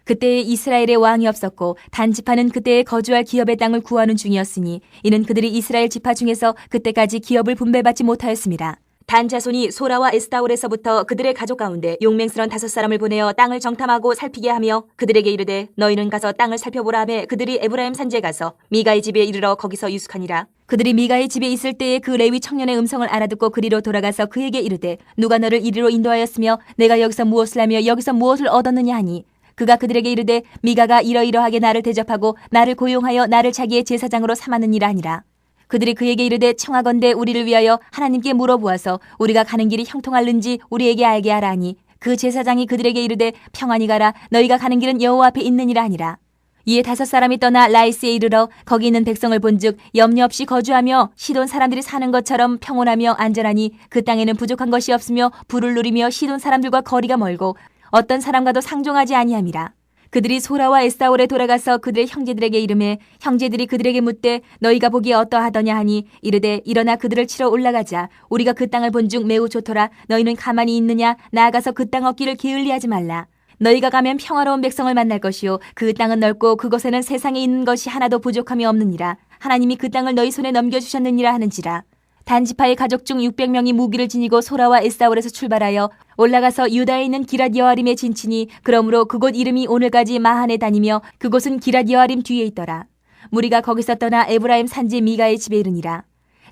그때에 이스라엘의 왕이 없었고 단 지파는 그때에 거주할 기업의 땅을 구하는 중이었으니 이는 그들이 이스라엘 지파 중에서 그때까지 기업을 분배받지 못하였습니다. 단 자손이 소라와 에스타올에서부터 그들의 가족 가운데 용맹스런 5사람을 보내어 땅을 정탐하고 살피게 하며 그들에게 이르되 너희는 가서 땅을 살펴보라 하매 그들이 에브라임 산지에 가서 미가의 집에 이르러 거기서 유숙하니라. 그들이 미가의 집에 있을 때에 그 레위 청년의 음성을 알아듣고 그리로 돌아가서 그에게 이르되 누가 너를 이리로 인도하였으며 내가 여기서 무엇을 하며 여기서 무엇을 얻었느냐 하니 그가 그들에게 이르되 미가가 이러이러하게 나를 대접하고 나를 고용하여 나를 자기의 제사장으로 삼았느니라 하니라. 그들이 그에게 이르되 청하건대 우리를 위하여 하나님께 물어보아서 우리가 가는 길이 형통할는지 우리에게 알게 하라 하니 그 제사장이 그들에게 이르되 평안히 가라 너희가 가는 길은 여호와 앞에 있느니라 하니라. 이에 5사람이 떠나 라이스에 이르러 거기 있는 백성을 본즉 염려 없이 거주하며 시돈 사람들이 사는 것처럼 평온하며 안전하니 그 땅에는 부족한 것이 없으며 부를 누리며 시돈 사람들과 거리가 멀고 어떤 사람과도 상종하지 아니함이라. 그들이 소라와 에스타올에 돌아가서 그들의 형제들에게 이르매 형제들이 그들에게 묻되 너희가 보기에 어떠하더냐 하니 이르되 일어나 그들을 치러 올라가자. 우리가 그 땅을 본즉 매우 좋더라. 너희는 가만히 있느냐? 나아가서 그 땅 얻기를 게을리하지 말라. 너희가 가면 평화로운 백성을 만날 것이요 그 땅은 넓고 그곳에는 세상에 있는 것이 하나도 부족함이 없느니라. 하나님이 그 땅을 너희 손에 넘겨주셨느니라 하는지라. 단지파의 가족 중 600명이 무기를 지니고 소라와 에스타올에서 출발하여 올라가서 유다에 있는 기랏 여아림에 진치니 그러므로 그곳 이름이 오늘까지 마한에 다니며 그곳은 기랏 여아림 뒤에 있더라. 무리가 거기서 떠나 에브라임 산지 미가의 집에 이르니라.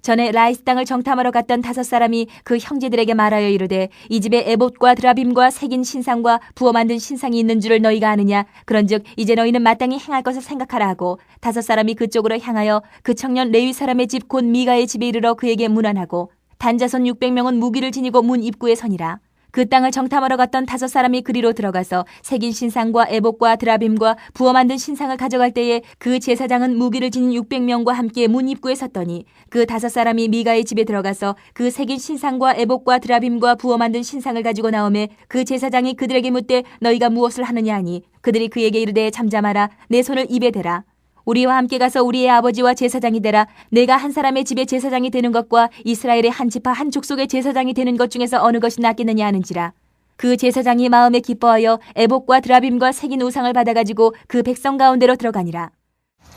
전에 라이스 땅을 정탐하러 갔던 5사람이 그 형제들에게 말하여 이르되 이 집에 에봇과 드라빔과 새긴 신상과 부어 만든 신상이 있는 줄을 너희가 아느냐? 그런즉 이제 너희는 마땅히 행할 것을 생각하라 하고 5사람이 그쪽으로 향하여 그 청년 레위 사람의 집 곧 미가의 집에 이르러 그에게 문안하고 단자손 600명은 무기를 지니고 문 입구에 서니라. 그 땅을 정탐하러 갔던 5사람이 그리로 들어가서 새긴 신상과 에봇과 드라빔과 부어 만든 신상을 가져갈 때에 그 제사장은 무기를 지닌 600명과 함께 문 입구에 섰더니 그 5사람이 미가의 집에 들어가서 그 새긴 신상과 에봇과 드라빔과 부어 만든 신상을 가지고 나오매 그 제사장이 그들에게 묻되 너희가 무엇을 하느냐 하니 그들이 그에게 이르되 잠잠하라. 내 손을 입에 대라. 우리와 함께 가서 우리의 아버지와 제사장이 되라. 내가 한 사람의 집의 제사장이 되는 것과 이스라엘의 한 지파 한 족속의 제사장이 되는 것 중에서 어느 것이 낫겠느냐 하는지라. 그 제사장이 마음에 기뻐하여 에봇과 드라빔과 새긴 우상을 받아가지고 그 백성 가운데로 들어가니라.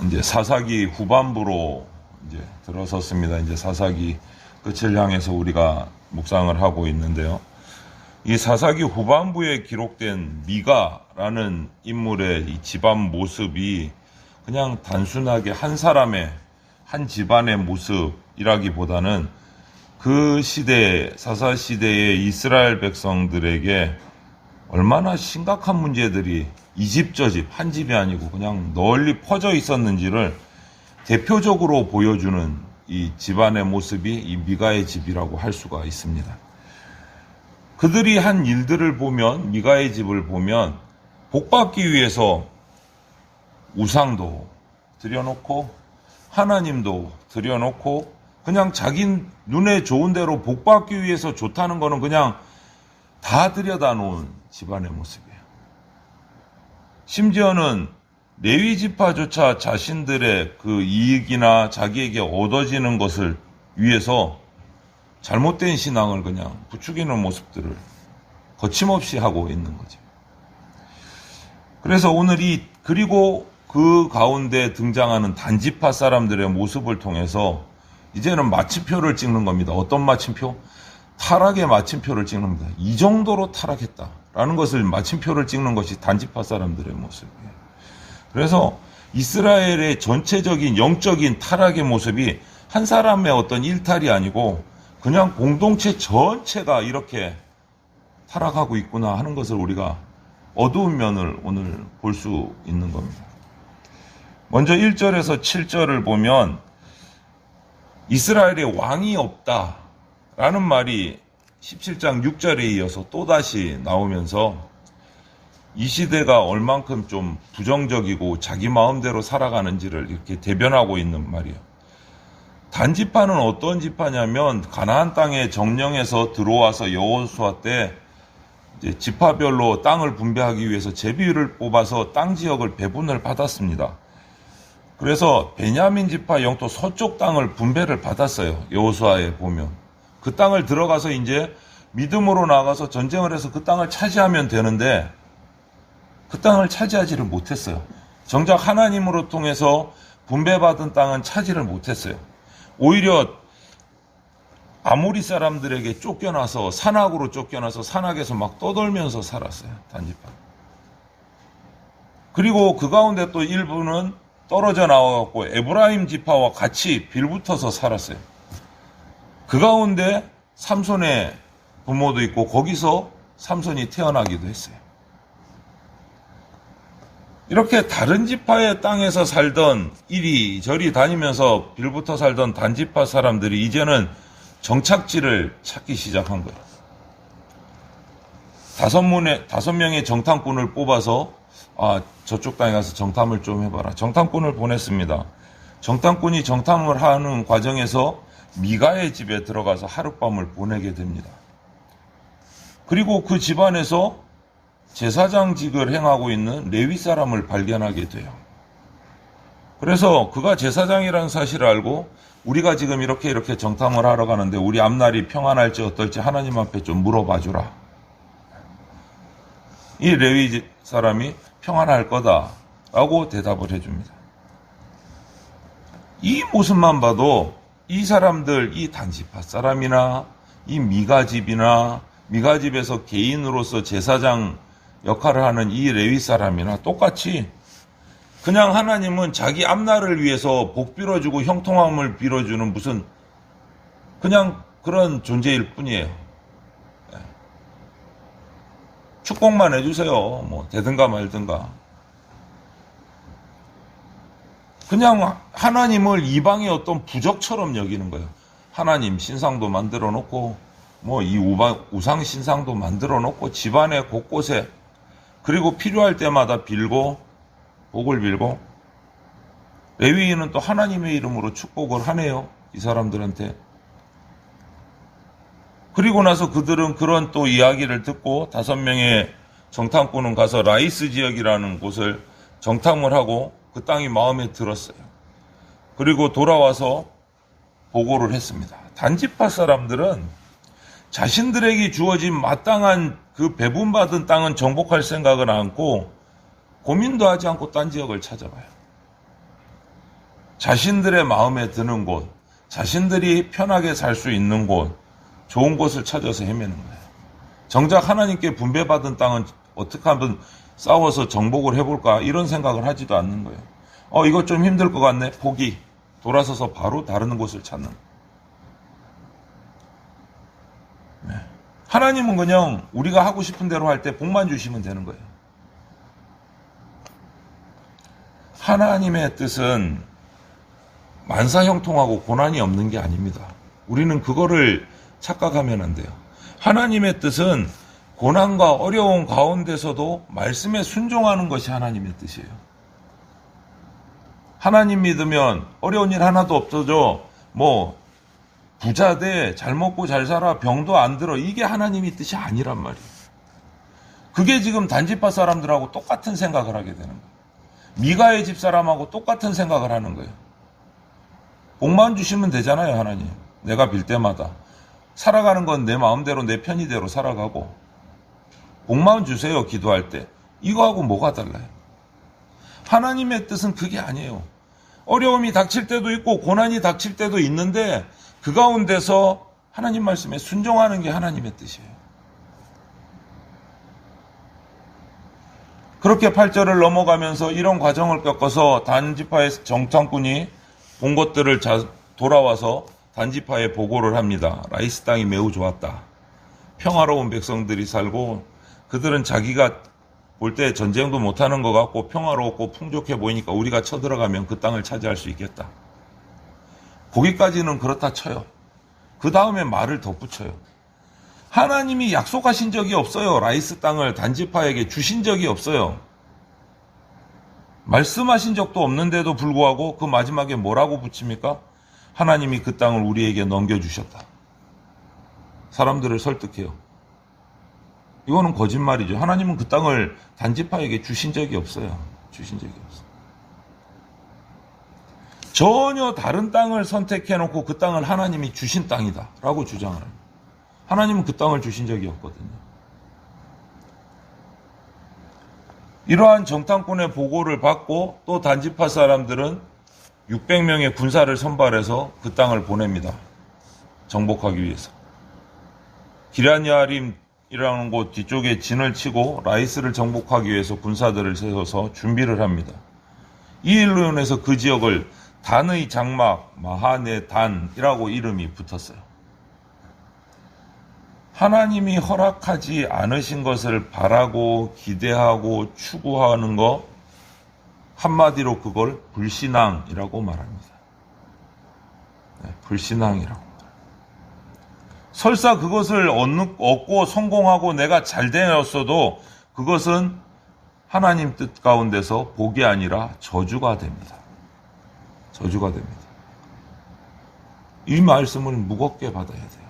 이제 사사기 후반부로 이제 들어섰습니다. 이제 사사기 끝을 향해서 우리가 묵상을 하고 있는데요. 이 사사기 후반부에 기록된 미가라는 인물의 이 집안 모습이 그냥 단순하게 한 사람의 한 집안의 모습이라기보다는 그 시대 사사 시대의 이스라엘 백성들에게 얼마나 심각한 문제들이 이 집 저 집 한 집이 아니고 그냥 널리 퍼져 있었는지를 대표적으로 보여주는 이 집안의 모습이 이 미가의 집이라고 할 수가 있습니다. 그들이 한 일들을 보면 미가의 집을 보면 복받기 위해서 우상도 들여놓고 하나님도 들여놓고 그냥 자기 눈에 좋은 대로 복받기 위해서 좋다는 거는 그냥 다 들여다 놓은 집안의 모습이에요. 심지어는 레위 지파조차 자신들의 그 이익이나 자기에게 얻어지는 것을 위해서 잘못된 신앙을 그냥 부추기는 모습들을 거침없이 하고 있는 거죠. 그래서 오늘 그리고 그 가운데 등장하는 단지파 사람들의 모습을 통해서 이제는 마침표를 찍는 겁니다. 어떤 마침표? 타락의 마침표를 찍는 겁니다. 이 정도로 타락했다라는 것을 마침표를 찍는 것이 단지파 사람들의 모습이에요. 그래서 이스라엘의 전체적인 영적인 타락의 모습이 한 사람의 어떤 일탈이 아니고 그냥 공동체 전체가 이렇게 타락하고 있구나 하는 것을 우리가 어두운 면을 오늘 볼 수 있는 겁니다. 먼저 1절에서 7절을 보면 이스라엘에 왕이 없다라는 말이 17장 6절에 이어서 또다시 나오면서 이 시대가 얼만큼 좀 부정적이고 자기 마음대로 살아가는지를 이렇게 대변하고 있는 말이에요. 단지파는 어떤 지파냐면 가나안 땅에 정령에서 들어와서 여호수아 때 이제 지파별로 땅을 분배하기 위해서 제비를 뽑아서 땅 지역을 배분을 받았습니다. 그래서 베냐민 지파 영토 서쪽 땅을 분배를 받았어요. 여호수아에 보면 그 땅을 들어가서 이제 믿음으로 나가서 전쟁을 해서 그 땅을 차지하면 되는데 그 땅을 차지하지를 못했어요. 정작 하나님으로 통해서 분배받은 땅은 차지를 못했어요. 오히려 아모리 사람들에게 쫓겨나서 산악으로 쫓겨나서 산악에서 막 떠돌면서 살았어요. 단지파. 그리고 그 가운데 또 일부는 떨어져 나와갖고 에브라임 지파와 같이 빌붙어서 살았어요. 그 가운데 삼손의 부모도 있고 거기서 삼손이 태어나기도 했어요. 이렇게 다른 지파의 땅에서 살던 이리저리 다니면서 빌붙어 살던 단지파 사람들이 이제는 정착지를 찾기 시작한 거예요. 5명의 정탐꾼을 뽑아서 저쪽 땅에 가서 정탐을 좀 해봐라. 정탐꾼을 보냈습니다. 정탐꾼이 정탐을 하는 과정에서 미가의 집에 들어가서 하룻밤을 보내게 됩니다. 그리고 그 집안에서 제사장직을 행하고 있는 레위 사람을 발견하게 돼요. 그래서 그가 제사장이라는 사실을 알고 우리가 지금 이렇게 정탐을 하러 가는데 우리 앞날이 평안할지 어떨지 하나님 앞에 좀 물어봐 주라. 이 레위 사람이 평안할 거다라고 대답을 해줍니다. 이 모습만 봐도 이 사람들, 이 단지파 사람이나 이 미가집이나 미가집에서 개인으로서 제사장 역할을 하는 이 레위 사람이나 똑같이 그냥 하나님은 자기 앞날을 위해서 복 빌어주고 형통함을 빌어주는 무슨 그냥 그런 존재일 뿐이에요. 축복만 해주세요. 뭐 되든가 말든가. 그냥 하나님을 이방의 어떤 부적처럼 여기는 거예요. 하나님 신상도 만들어 놓고 뭐 이 우상 신상도 만들어 놓고 집안의 곳곳에 그리고 필요할 때마다 빌고 복을 빌고 레위인은 또 하나님의 이름으로 축복을 하네요. 이 사람들한테. 그리고 나서 그들은 그런 또 이야기를 듣고 5명의 정탐꾼은 가서 라이스 지역이라는 곳을 정탐을 하고 그 땅이 마음에 들었어요. 그리고 돌아와서 보고를 했습니다. 단지파 사람들은 자신들에게 주어진 마땅한 그 배분받은 땅은 정복할 생각을 않고 고민도 하지 않고 딴 지역을 찾아봐요. 자신들의 마음에 드는 곳, 자신들이 편하게 살 수 있는 곳, 좋은 곳을 찾아서 헤매는 거예요. 정작 하나님께 분배받은 땅은 어떻게 하면 싸워서 정복을 해볼까 이런 생각을 하지도 않는 거예요. 이거 좀 힘들 것 같네. 포기. 돌아서서 바로 다른 곳을 찾는 거예요. 네. 하나님은 그냥 우리가 하고 싶은 대로 할 때 복만 주시면 되는 거예요. 하나님의 뜻은 만사형통하고 고난이 없는 게 아닙니다. 우리는 그거를 착각하면 안 돼요. 하나님의 뜻은 고난과 어려운 가운데서도 말씀에 순종하는 것이 하나님의 뜻이에요. 하나님 믿으면 어려운 일 하나도 없어져. 뭐 부자 돼, 잘 먹고 잘 살아, 병도 안 들어. 이게 하나님의 뜻이 아니란 말이에요. 그게 지금 단지파 사람들하고 똑같은 생각을 하게 되는 거예요. 미가의 집 사람하고 똑같은 생각을 하는 거예요. 복만 주시면 되잖아요, 하나님. 내가 빌 때마다. 살아가는 건 내 마음대로 내 편의대로 살아가고 복만 주세요, 기도할 때. 이거하고 뭐가 달라요? 하나님의 뜻은 그게 아니에요. 어려움이 닥칠 때도 있고 고난이 닥칠 때도 있는데 그 가운데서 하나님 말씀에 순종하는 게 하나님의 뜻이에요. 그렇게 8절을 넘어가면서 이런 과정을 겪어서 단지파의 정탐꾼이 본 것들을 돌아와서 단지파에 보고를 합니다. 라이스 땅이 매우 좋았다. 평화로운 백성들이 살고 그들은 자기가 볼 때 전쟁도 못하는 것 같고 평화롭고 풍족해 보이니까 우리가 쳐들어가면 그 땅을 차지할 수 있겠다. 거기까지는 그렇다 쳐요. 그 다음에 말을 덧붙여요. 하나님이 약속하신 적이 없어요. 라이스 땅을 단지파에게 주신 적이 없어요. 말씀하신 적도 없는데도 불구하고 그 마지막에 뭐라고 붙입니까? 하나님이 그 땅을 우리에게 넘겨주셨다. 사람들을 설득해요. 이거는 거짓말이죠. 하나님은 그 땅을 단지파에게 주신 적이 없어요. 주신 적이 없어요. 전혀 다른 땅을 선택해놓고 그 땅을 하나님이 주신 땅이다 라고 주장을 합니다. 하나님은 그 땅을 주신 적이 없거든요. 이러한 정탐꾼의 보고를 받고 또 단지파 사람들은 600명의 군사를 선발해서 그 땅을 보냅니다. 정복하기 위해서. 기럇야림이라는 곳 뒤쪽에 진을 치고 라이스를 정복하기 위해서 군사들을 세워서 준비를 합니다. 이 일로 인해서 그 지역을 단의 장막 마하네단이라고 이름이 붙었어요. 하나님이 허락하지 않으신 것을 바라고 기대하고 추구하는 것, 한마디로 그걸 불신앙이라고 말합니다. 불신앙이라고. 설사 그것을 얻고 성공하고 내가 잘 되었어도 그것은 하나님 뜻 가운데서 복이 아니라 저주가 됩니다. 저주가 됩니다. 이 말씀을 무겁게 받아야 돼요.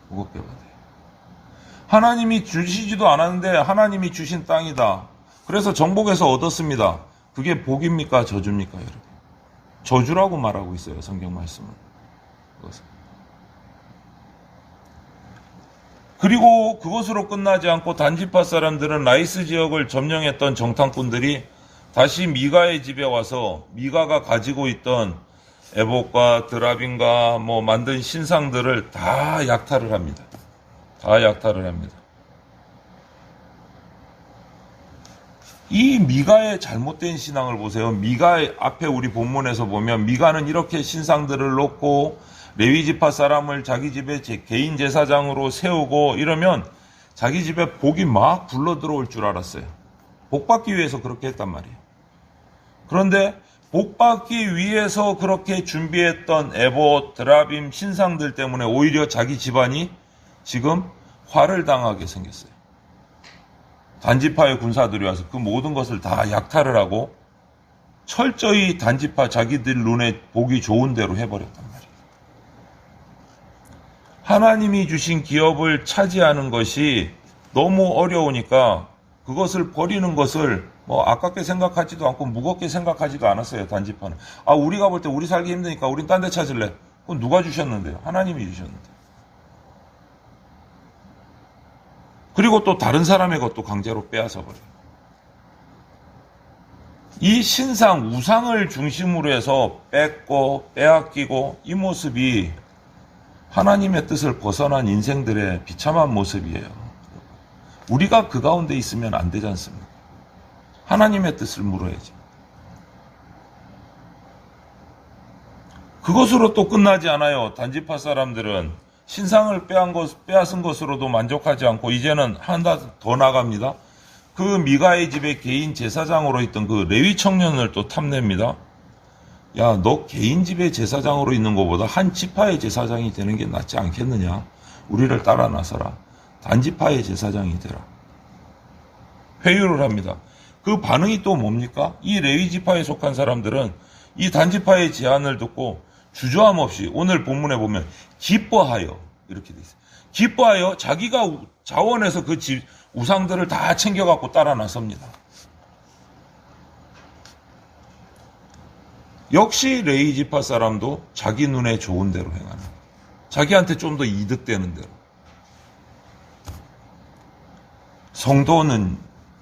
무겁게 받아야 돼요. 하나님이 주시지도 않았는데 하나님이 주신 땅이다. 그래서 정복해서 얻었습니다. 그게 복입니까? 저주입니까? 여러분? 저주라고 말하고 있어요. 성경 말씀은. 그리고 그것으로 끝나지 않고 단지파 사람들은 라이스 지역을 점령했던 정탐꾼들이 다시 미가의 집에 와서 미가가 가지고 있던 에봇과 드라빔과 만든 신상들을 다 약탈을 합니다. 다 약탈을 합니다. 이 미가의 잘못된 신앙을 보세요. 미가의 앞에 우리 본문에서 보면 미가는 이렇게 신상들을 놓고 레위지파 사람을 자기 집에 개인 제사장으로 세우고 이러면 자기 집에 복이 막 굴러 들어올 줄 알았어요. 복 받기 위해서 그렇게 했단 말이에요. 그런데 복 받기 위해서 그렇게 준비했던 에봇, 드라빔, 신상들 때문에 오히려 자기 집안이 지금 화를 당하게 생겼어요. 단지파의 군사들이 와서 그 모든 것을 다 약탈을 하고 철저히 단지파 자기들 눈에 보기 좋은 대로 해버렸단 말이에요. 하나님이 주신 기업을 차지하는 것이 너무 어려우니까 그것을 버리는 것을 아깝게 생각하지도 않고 무겁게 생각하지도 않았어요. 단지파는. 우리가 볼 때 우리 살기 힘드니까 우린 딴 데 찾을래. 그건 누가 주셨는데요? 하나님이 주셨는데. 그리고 또 다른 사람의 것도 강제로 빼앗아 버려요. 이 신상, 우상을 중심으로 해서 뺏고 빼앗기고 이 모습이 하나님의 뜻을 벗어난 인생들의 비참한 모습이에요. 우리가 그 가운데 있으면 안 되지 않습니까? 하나님의 뜻을 물어야지. 그것으로 또 끝나지 않아요. 단지파 사람들은 신상을 빼앗은 것으로도 만족하지 않고 이제는 하나 더 나갑니다. 그 미가의 집에 개인 제사장으로 있던 그 레위 청년을 또 탐냅니다. 야, 너 개인 집에 제사장으로 있는 것보다 한 지파의 제사장이 되는 게 낫지 않겠느냐? 우리를 따라 나서라. 단지파의 제사장이 되라. 회유를 합니다. 그 반응이 또 뭡니까? 이 레위 지파에 속한 사람들은 이 단지파의 제안을 듣고 주저함 없이 오늘 본문에 보면 기뻐하여 이렇게 돼 있어요. 기뻐하여 자기가 자원해서 그 우상들을 다 챙겨갖고 따라 나섭니다. 역시 레위 지파 사람도 자기 눈에 좋은 대로 행하는, 자기한테 좀 더 이득되는 대로. 성도는,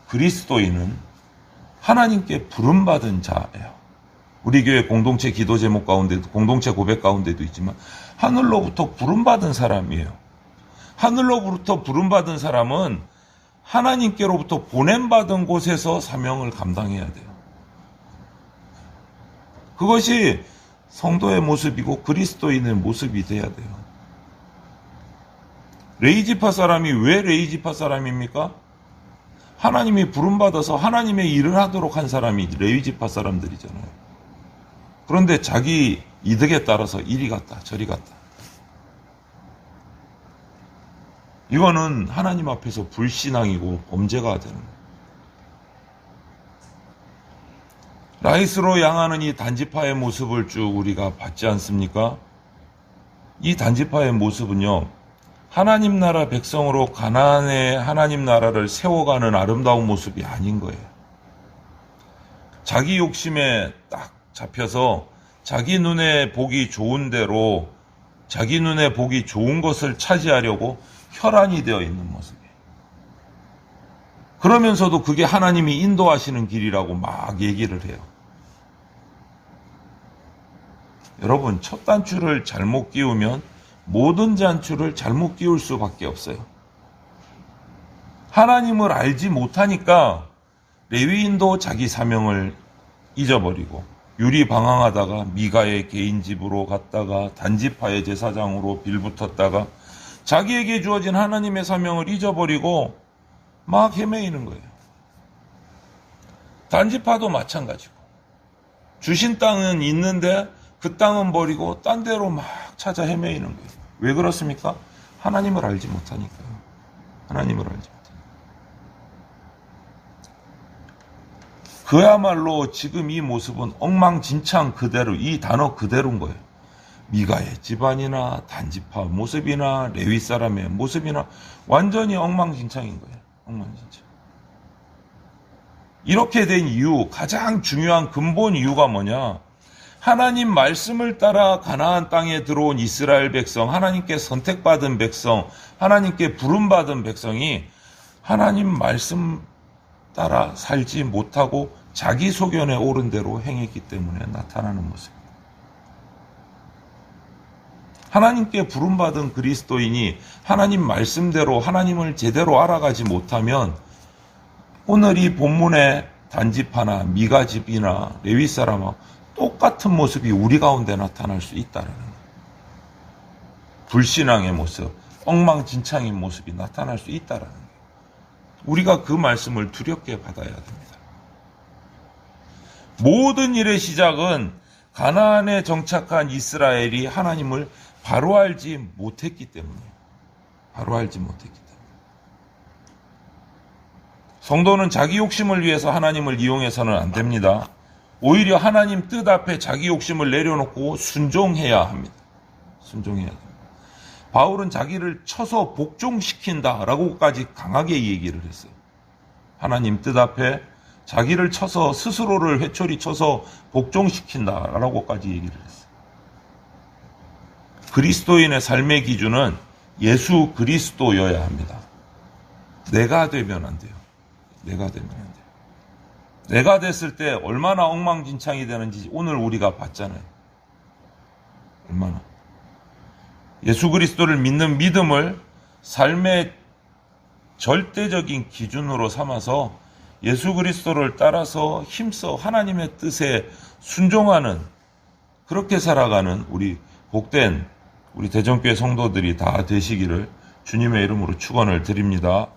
그리스도인은 하나님께 부름받은 자예요. 우리 교회 공동체 기도 제목 가운데도, 공동체 고백 가운데도 있지만 하늘로부터 부름받은 사람이에요. 하늘로부터 부름받은 사람은 하나님께로부터 보냄받은 곳에서 사명을 감당해야 돼요. 그것이 성도의 모습이고 그리스도인의 모습이 돼야 돼요. 레위지파 사람이 왜 레위지파 사람입니까? 하나님이 부름받아서 하나님의 일을 하도록 한 사람이 레위지파 사람들이잖아요. 그런데 자기 이득에 따라서 이리 갔다 저리 갔다. 이거는 하나님 앞에서 불신앙이고 범죄가 되는 거예요. 라이스로 향하는 이 단지파의 모습을 쭉 우리가 봤지 않습니까? 이 단지파의 모습은요, 하나님 나라 백성으로 가나안의 하나님 나라를 세워가는 아름다운 모습이 아닌 거예요. 자기 욕심에 딱 잡혀서 자기 눈에 보기 좋은 대로, 자기 눈에 보기 좋은 것을 차지하려고 혈안이 되어 있는 모습이에요. 그러면서도 그게 하나님이 인도하시는 길이라고 막 얘기를 해요. 여러분, 첫 단추를 잘못 끼우면 모든 단추를 잘못 끼울 수밖에 없어요. 하나님을 알지 못하니까 레위인도 자기 사명을 잊어버리고 유리방황하다가 미가의 개인 집으로 갔다가 단지파의 제사장으로 빌붙었다가 자기에게 주어진 하나님의 사명을 잊어버리고 막 헤매이는 거예요. 단지파도 마찬가지고 주신 땅은 있는데 그 땅은 버리고 딴 데로 막 찾아 헤매이는 거예요. 왜 그렇습니까? 하나님을 알지 못하니까요. 하나님을 알지 못하니까. 그야말로 지금 이 모습은 엉망진창 그대로, 이 단어 그대로인 거예요. 미가의 집안이나 단지파 모습이나 레위 사람의 모습이나 완전히 엉망진창인 거예요. 엉망진창. 이렇게 된 이유, 가장 중요한 근본 이유가 뭐냐? 하나님 말씀을 따라 가나안 땅에 들어온 이스라엘 백성, 하나님께 선택받은 백성, 하나님께 부름받은 백성이 하나님 말씀 따라 살지 못하고 자기 소견에 옳은 대로 행했기 때문에 나타나는 모습입니다. 하나님께 부름받은 그리스도인이 하나님 말씀대로 하나님을 제대로 알아가지 못하면 오늘 이 본문의 단지파나 미가집이나 레위 사람과 똑같은 모습이 우리 가운데 나타날 수 있다는 거예요. 불신앙의 모습, 엉망진창인 모습이 나타날 수 있다는 거예요. 우리가 그 말씀을 두렵게 받아야 됩니다. 모든 일의 시작은 가나안에 정착한 이스라엘이 하나님을 바로 알지 못했기 때문이에요. 바로 알지 못했기 때문에. 성도는 자기 욕심을 위해서 하나님을 이용해서는 안 됩니다. 오히려 하나님 뜻 앞에 자기 욕심을 내려놓고 순종해야 합니다. 순종해야 됩니다. 바울은 자기를 쳐서 복종시킨다라고까지 강하게 얘기를 했어요. 하나님 뜻 앞에 자기를 쳐서 스스로를 회초리 쳐서 복종시킨다라고까지 얘기를 했어요. 그리스도인의 삶의 기준은 예수 그리스도여야 합니다. 내가 되면 안 돼요. 내가 되면 안 돼요. 내가 됐을 때 얼마나 엉망진창이 되는지 오늘 우리가 봤잖아요. 얼마나. 예수 그리스도를 믿는 믿음을 삶의 절대적인 기준으로 삼아서 예수 그리스도를 따라서 힘써 하나님의 뜻에 순종하는, 그렇게 살아가는 우리 복된 우리 대전교회 성도들이 다 되시기를 주님의 이름으로 축원을 드립니다.